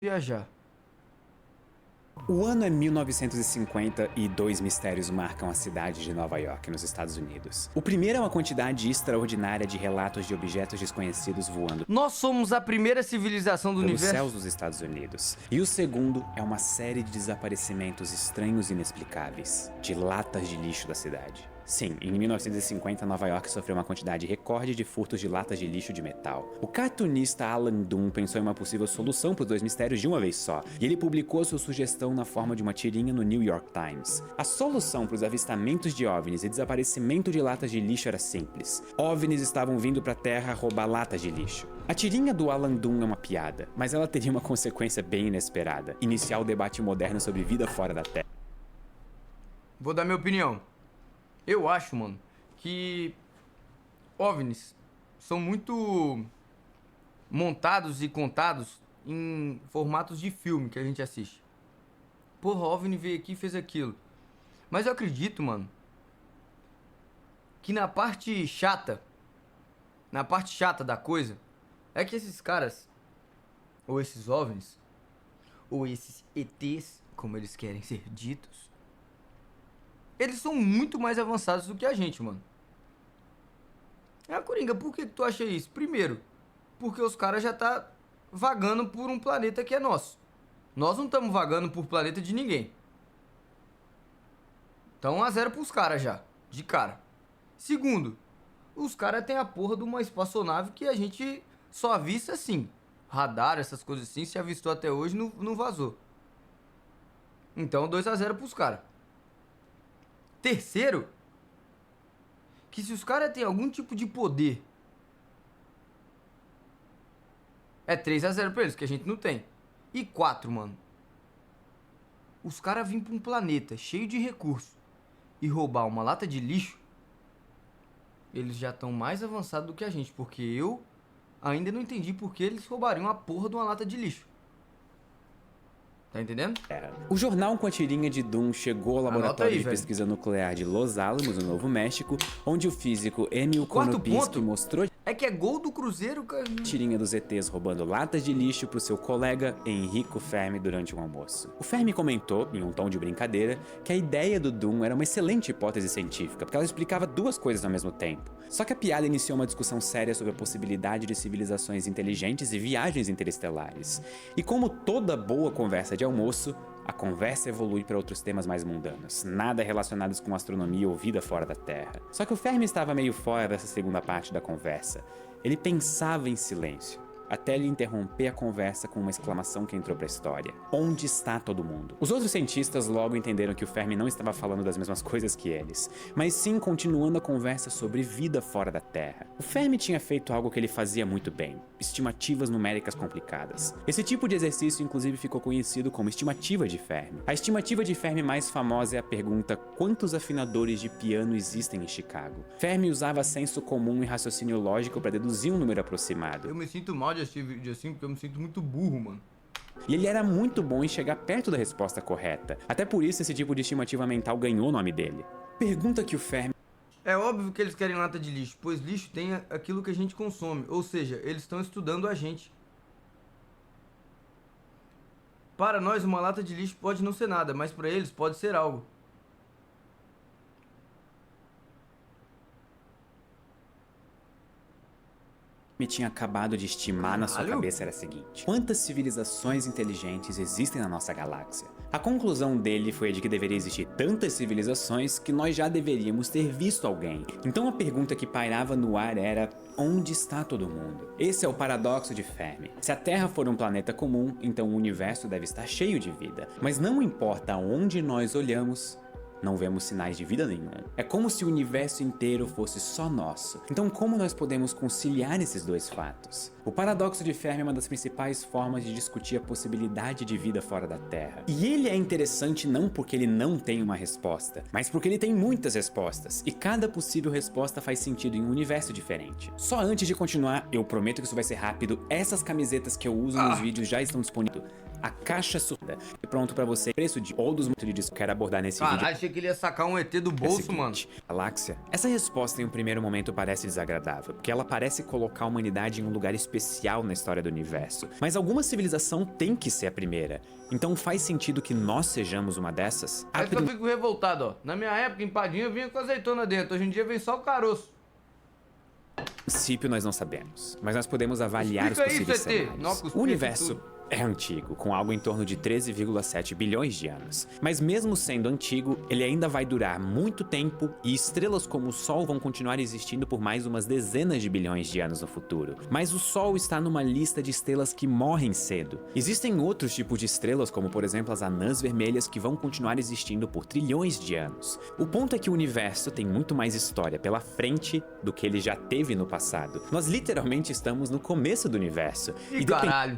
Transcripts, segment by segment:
Viajar. O ano é 1950 e dois mistérios marcam a cidade de Nova York, nos Estados Unidos. O primeiro é uma quantidade extraordinária de relatos de objetos desconhecidos voando Nós somos a primeira civilização do pelos universo. céus dos Estados Unidos. E o segundo é uma série de desaparecimentos estranhos e inexplicáveis de latas de lixo da cidade. Sim, em 1950, Nova York sofreu uma quantidade recorde de furtos de latas de lixo de metal. O cartunista Alan Doom pensou em uma possível solução para os dois mistérios de uma vez só, e ele publicou sua sugestão na forma de uma tirinha no New York Times. A solução para os avistamentos de OVNIs e desaparecimento de latas de lixo era simples. OVNIs estavam vindo para a Terra roubar latas de lixo. A tirinha do Alan Doom é uma piada, mas ela teria uma consequência bem inesperada: iniciar o debate moderno sobre vida fora da Terra. Vou dar minha opinião. Eu acho, mano, que OVNIs são muito montados e contados em formatos de filme que a gente assiste. Porra, OVNI veio aqui e fez aquilo. Mas eu acredito, mano, que na parte chata da coisa, é que esses caras, ou esses OVNIs, ou esses ETs, como eles querem ser ditos, eles são muito mais avançados do que a gente, mano. Coringa, por que tu acha isso? Primeiro, porque os caras já tá vagando por um planeta que é nosso. Nós não estamos vagando por planeta de ninguém. Então 1-0 pros caras já, de cara. Segundo, os caras têm a porra de uma espaçonave que a gente só avista assim. Radar, essas coisas assim, se avistou até hoje, não vazou. Então 2-0 pros caras. Terceiro, que se os caras têm algum tipo de poder, é 3-0 pra eles, que a gente não tem. E 4, mano, os caras virem pra um planeta cheio de recursos e roubar uma lata de lixo, eles já estão mais avançados do que a gente, porque eu ainda não entendi por que eles roubariam a porra de uma lata de lixo. Tá entendendo? O jornal com a tirinha de Doom chegou ao laboratório aí, de velho. pesquisa nuclear de Los Alamos, no Novo México, onde o físico Emil Quarto Konopinski ponto mostrou é que é gol do Cruzeiro, cara. a tirinha dos ETs roubando latas de lixo pro seu colega Enrico Fermi durante um almoço. O Fermi comentou, em um tom de brincadeira, que a ideia do Doom era uma excelente hipótese científica, porque ela explicava duas coisas ao mesmo tempo. Só que a piada iniciou uma discussão séria sobre a possibilidade de civilizações inteligentes e viagens interestelares. E como toda boa conversa de almoço, a conversa evolui para outros temas mais mundanos, nada relacionados com astronomia ou vida fora da Terra. Só que o Fermi estava meio fora dessa segunda parte da conversa. Ele pensava em silêncio, até ele interromper a conversa com uma exclamação que entrou pra história: onde está todo mundo? Os outros cientistas logo entenderam que o Fermi não estava falando das mesmas coisas que eles, mas sim continuando a conversa sobre vida fora da Terra. O Fermi tinha feito algo que ele fazia muito bem: estimativas numéricas complicadas. Esse tipo de exercício inclusive ficou conhecido como estimativa de Fermi. A estimativa de Fermi mais famosa é a pergunta: quantos afinadores de piano existem em Chicago? Fermi usava senso comum e raciocínio lógico para deduzir um número aproximado. Eu me sinto mal de assistir vídeo assim, porque eu me sinto muito burro, mano. E ele era muito bom em chegar perto da resposta correta. Até por isso esse tipo de estimativa mental ganhou o nome dele. Pergunta que o Fermi É óbvio que eles querem lata de lixo, pois lixo tem aquilo que a gente consome, ou seja, eles estão estudando a gente. Para nós, uma lata de lixo pode não ser nada, mas para eles pode ser algo. tinha acabado de estimar na sua Caralho. cabeça era a seguinte: quantas civilizações inteligentes existem na nossa galáxia? A conclusão dele foi a de que deveria existir tantas civilizações que nós já deveríamos ter visto alguém. Então a pergunta que pairava no ar era: onde está todo mundo? Esse é o paradoxo de Fermi. Se a Terra for um planeta comum, então o universo deve estar cheio de vida. Mas não importa aonde nós olhamos, não vemos sinais de vida nenhum. É como se o universo inteiro fosse só nosso. Então como nós podemos conciliar esses dois fatos? O paradoxo de Fermi é uma das principais formas de discutir a possibilidade de vida fora da Terra. E ele é interessante não porque ele não tem uma resposta, mas porque ele tem muitas respostas, e cada possível resposta faz sentido em um universo diferente. Só antes de continuar, eu prometo que isso vai ser rápido, essas camisetas que eu uso nos vídeos já estão disponíveis. a caixa surda. E pronto pra você, preço de ou dos motivos que eu quero abordar nesse vídeo. Caralho, achei que ele ia sacar um ET do bolso, mano. Galáxia. Essa resposta em um primeiro momento parece desagradável, porque ela parece colocar a humanidade em um lugar especial na história do universo. Mas alguma civilização tem que ser a primeira. Então faz sentido que nós sejamos uma dessas? É que eu fico revoltado, ó. Na minha época, empadinha vinha com azeitona dentro. Hoje em dia vem só o caroço. A princípio nós não sabemos, mas nós podemos avaliar Explica os possíveis isso, ET. cenários. Não, O universo é antigo, com algo em torno de 13,7 bilhões de anos. Mas mesmo sendo antigo, ele ainda vai durar muito tempo e estrelas como o Sol vão continuar existindo por mais umas dezenas de bilhões de anos no futuro. Mas o Sol está numa lista de estrelas que morrem cedo. Existem outros tipos de estrelas, como por exemplo as anãs vermelhas, que vão continuar existindo por trilhões de anos. O ponto é que o universo tem muito mais história pela frente do que ele já teve no passado. Nós literalmente estamos no começo do universo. E caralho.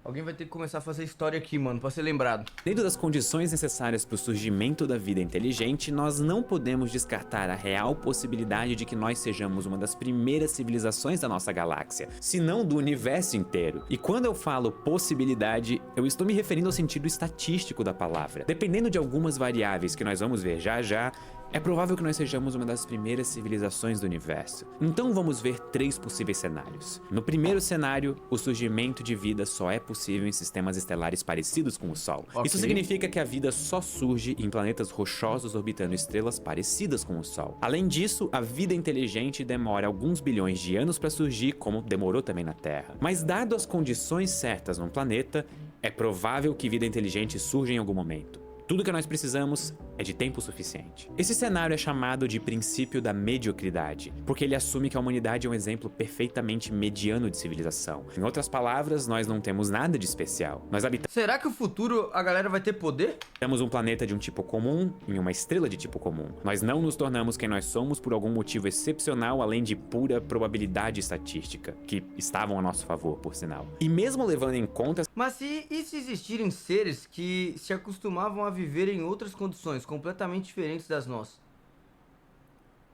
Alguém vai ter que começar a fazer história aqui, mano, pra ser lembrado. Dentro das condições necessárias para o surgimento da vida inteligente, nós não podemos descartar a real possibilidade de que nós sejamos uma das primeiras civilizações da nossa galáxia, se não do universo inteiro. E quando eu falo possibilidade, eu estou me referindo ao sentido estatístico da palavra. Dependendo de algumas variáveis que nós vamos ver já já, é provável que nós sejamos uma das primeiras civilizações do universo. Então vamos ver 3 possíveis cenários. No primeiro cenário, o surgimento de vida só é possível em sistemas estelares parecidos com o Sol. Okay. Isso significa que a vida só surge em planetas rochosos orbitando estrelas parecidas com o Sol. Além disso, a vida inteligente demora alguns bilhões de anos para surgir, como demorou também na Terra. Mas dado as condições certas num planeta, é provável que vida inteligente surja em algum momento. Tudo que nós precisamos é de tempo suficiente. Esse cenário é chamado de princípio da mediocridade, porque ele assume que a humanidade é um exemplo perfeitamente mediano de civilização. Em outras palavras, nós não temos nada de especial. Nós habitamos... Será que no futuro a galera vai ter poder? Temos um planeta de um tipo comum em uma estrela de tipo comum. Nós não nos tornamos quem nós somos por algum motivo excepcional, além de pura probabilidade estatística, que estavam a nosso favor, por sinal. E mesmo levando em conta... Mas e se existirem seres que se acostumavam a viver em outras condições completamente diferentes das nossas?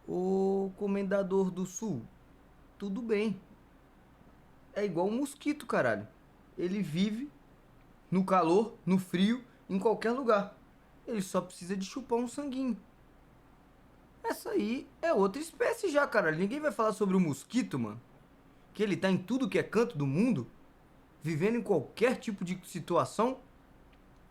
O Comendador do Sul, tudo bem. É igual um mosquito, caralho. Ele vive no calor, no frio, em qualquer lugar. Ele só precisa de chupar um sanguinho. Essa aí é outra espécie já, caralho. Ninguém vai falar sobre o mosquito, mano. Que ele tá em tudo que é canto do mundo, vivendo em qualquer tipo de situação.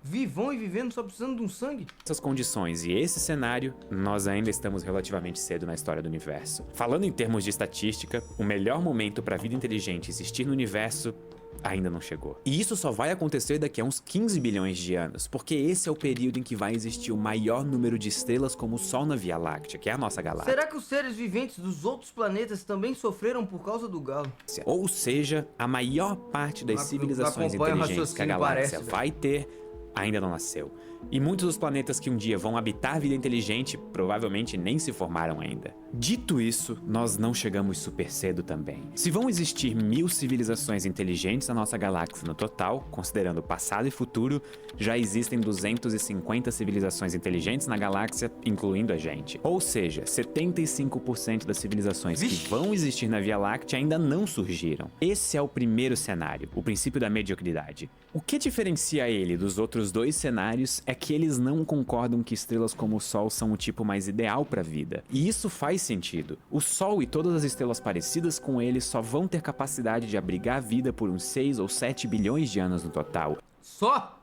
Vivão e vivendo só precisando de um sangue? Essas condições e esse cenário, nós ainda estamos relativamente cedo na história do universo. Falando em termos de estatística, o melhor momento para a vida inteligente existir no universo ainda não chegou. E isso só vai acontecer daqui a uns 15 bilhões de anos, porque esse é o período em que vai existir o maior número de estrelas como o Sol na Via Láctea, que é a nossa galáxia. Será que os seres viventes dos outros planetas também sofreram por causa do galo? Ou seja, a maior parte das civilizações inteligentes que a galáxia vai ter ainda não nasceu. E muitos dos planetas que um dia vão habitar a vida inteligente provavelmente nem se formaram ainda. Dito isso, nós não chegamos super cedo também. Se vão existir 1000 civilizações inteligentes na nossa galáxia no total, considerando passado e futuro, já existem 250 civilizações inteligentes na galáxia, incluindo a gente. Ou seja, 75% das civilizações que vão existir na Via Láctea ainda não surgiram. Esse é o primeiro cenário, o princípio da mediocridade. O que diferencia ele dos outros 2 cenários é que eles não concordam que estrelas como o Sol são o tipo mais ideal para a vida. E isso faz sentido. O Sol e todas as estrelas parecidas com ele só vão ter capacidade de abrigar a vida por uns 6 ou 7 bilhões de anos no total. Só?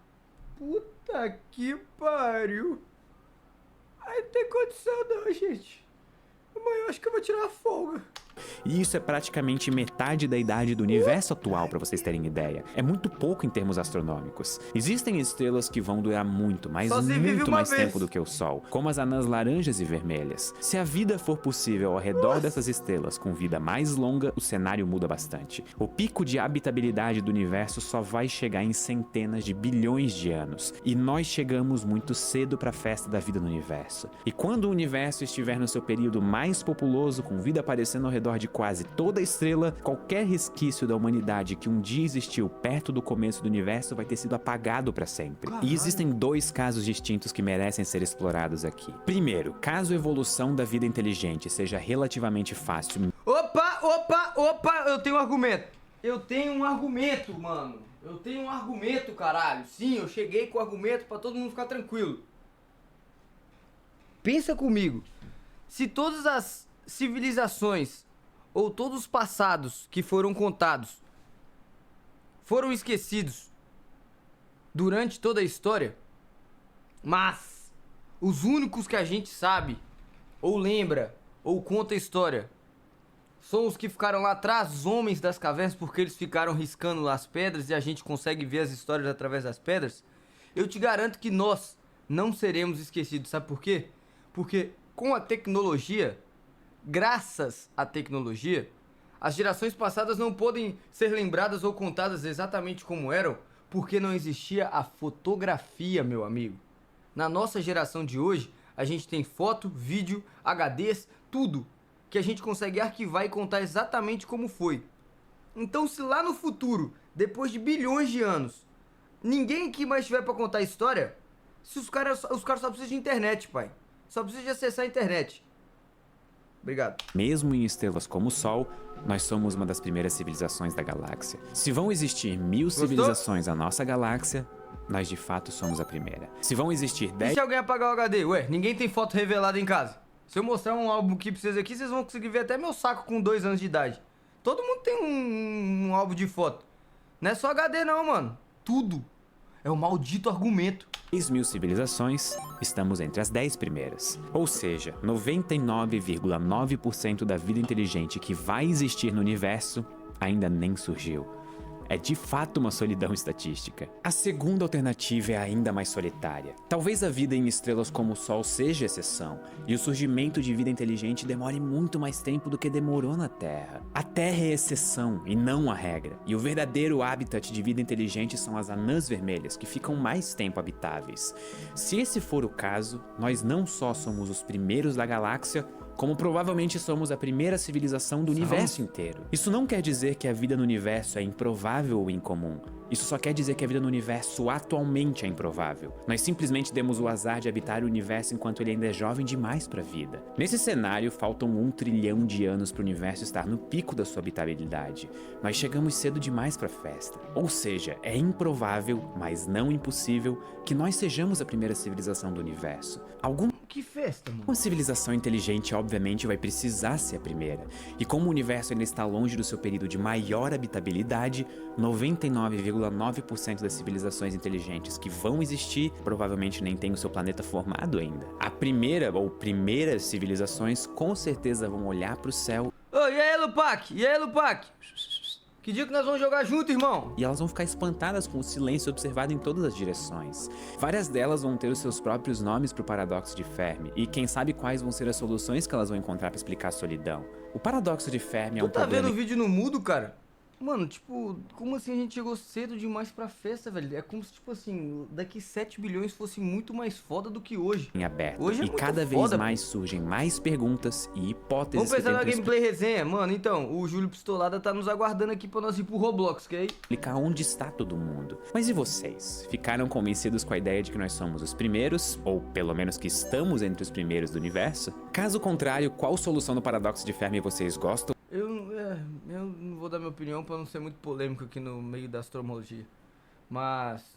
Puta que pariu. Aí não tem condição não, gente. Amanhã eu acho que eu vou tirar a folga. E isso é praticamente metade da idade do universo atual, para vocês terem ideia. É muito pouco em termos astronômicos. Existem estrelas que vão durar muito, mas muito mais tempo do que o Sol, como as anãs laranjas e vermelhas. Se a vida for possível ao redor dessas estrelas com vida mais longa, o cenário muda bastante. O pico de habitabilidade do universo só vai chegar em centenas de bilhões de anos. E nós chegamos muito cedo para a festa da vida no universo. E quando o universo estiver no seu período mais populoso, com vida aparecendo ao redor de quase toda a estrela, qualquer resquício da humanidade que um dia existiu perto do começo do universo vai ter sido apagado para sempre. Caralho. E existem 2 casos distintos que merecem ser explorados aqui. Primeiro, caso a evolução da vida inteligente seja relativamente fácil. Opa, eu tenho um argumento. Eu tenho um argumento, mano. Eu tenho um argumento, caralho. Sim, eu cheguei com o argumento pra todo mundo ficar tranquilo. Pensa comigo. Se todas as civilizações ou todos os passados que foram contados foram esquecidos durante toda a história, mas os únicos que a gente sabe, ou lembra, ou conta a história, são os que ficaram lá atrás, os homens das cavernas, porque eles ficaram riscando as pedras e a gente consegue ver as histórias através das pedras, eu te garanto que nós não seremos esquecidos. Sabe por quê? Porque com a tecnologia, graças à tecnologia, as gerações passadas não podem ser lembradas ou contadas exatamente como eram, porque não existia a fotografia, meu amigo. Na nossa geração de hoje, a gente tem foto, vídeo, HDs, tudo que a gente consegue arquivar e contar exatamente como foi. Então, se lá no futuro, depois de bilhões de anos, ninguém aqui mais tiver pra contar a história, se os caras só precisam de internet, pai. Só precisa de acessar a internet. Obrigado. Mesmo em estrelas como o Sol, nós somos uma das primeiras civilizações da galáxia. Se vão existir 1000 civilizações na nossa galáxia, nós de fato somos a primeira. Se vão existir 10... E se alguém apagar o HD? Ué, ninguém tem foto revelada em casa. Se eu mostrar um álbum aqui pra vocês aqui, vocês vão conseguir ver até meu saco com 2 anos de idade. Todo mundo tem um álbum de foto. Não é só HD não, mano. Tudo. É o maldito argumento. 10.000 civilizações, estamos entre as 10 primeiras. Ou seja, 99,9% da vida inteligente que vai existir no universo ainda nem surgiu. É de fato uma solidão estatística. A segunda alternativa é ainda mais solitária. Talvez a vida em estrelas como o Sol seja exceção, e o surgimento de vida inteligente demore muito mais tempo do que demorou na Terra. A Terra é exceção e não a regra, e o verdadeiro habitat de vida inteligente são as anãs vermelhas, que ficam mais tempo habitáveis. Se esse for o caso, nós não só somos os primeiros da galáxia, como provavelmente somos a primeira civilização do universo inteiro. Isso não quer dizer que a vida no universo é improvável ou incomum. Isso só quer dizer que a vida no universo atualmente é improvável. Nós simplesmente demos o azar de habitar o universo enquanto ele ainda é jovem demais para a vida. Nesse cenário, faltam 1 trilhão de anos para o universo estar no pico da sua habitabilidade. Nós chegamos cedo demais para a festa. Ou seja, é improvável, mas não impossível, que nós sejamos a primeira civilização do universo. Que festa, mano? Uma civilização inteligente obviamente vai precisar ser a primeira, e como o universo ainda está longe do seu período de maior habitabilidade, 99,9% das civilizações inteligentes que vão existir provavelmente nem tem o seu planeta formado ainda. A primeira ou primeiras civilizações com certeza vão olhar para o céu. Ô, e aí, Lupac? E aí, Lupac? Que dia que nós vamos jogar junto, irmão? E elas vão ficar espantadas com o silêncio observado em todas as direções. Várias delas vão ter os seus próprios nomes para o paradoxo de Fermi, e quem sabe quais vão ser as soluções que elas vão encontrar para explicar a solidão. O paradoxo de Fermi é um problema... Tu tá vendo o vídeo no mudo, cara? Mano, tipo, como assim a gente chegou cedo demais pra festa, velho? É como se, tipo assim, daqui 7 bilhões fosse muito mais foda do que hoje. Em aberto. Hoje é e muito cada foda, vez mais surgem mais perguntas e hipóteses. Vamos pensar na que tentam gameplay resenha, mano. Então, o Júlio Pistolada tá nos aguardando aqui pra nós ir pro Roblox, ok? explicar onde está todo mundo. Mas e vocês? Ficaram convencidos com a ideia de que nós somos os primeiros, ou pelo menos que estamos entre os primeiros do universo? Caso contrário, qual solução do paradoxo de Fermi vocês gostam? Eu não vou dar minha opinião pra não ser muito polêmico aqui no meio da astrologia. Mas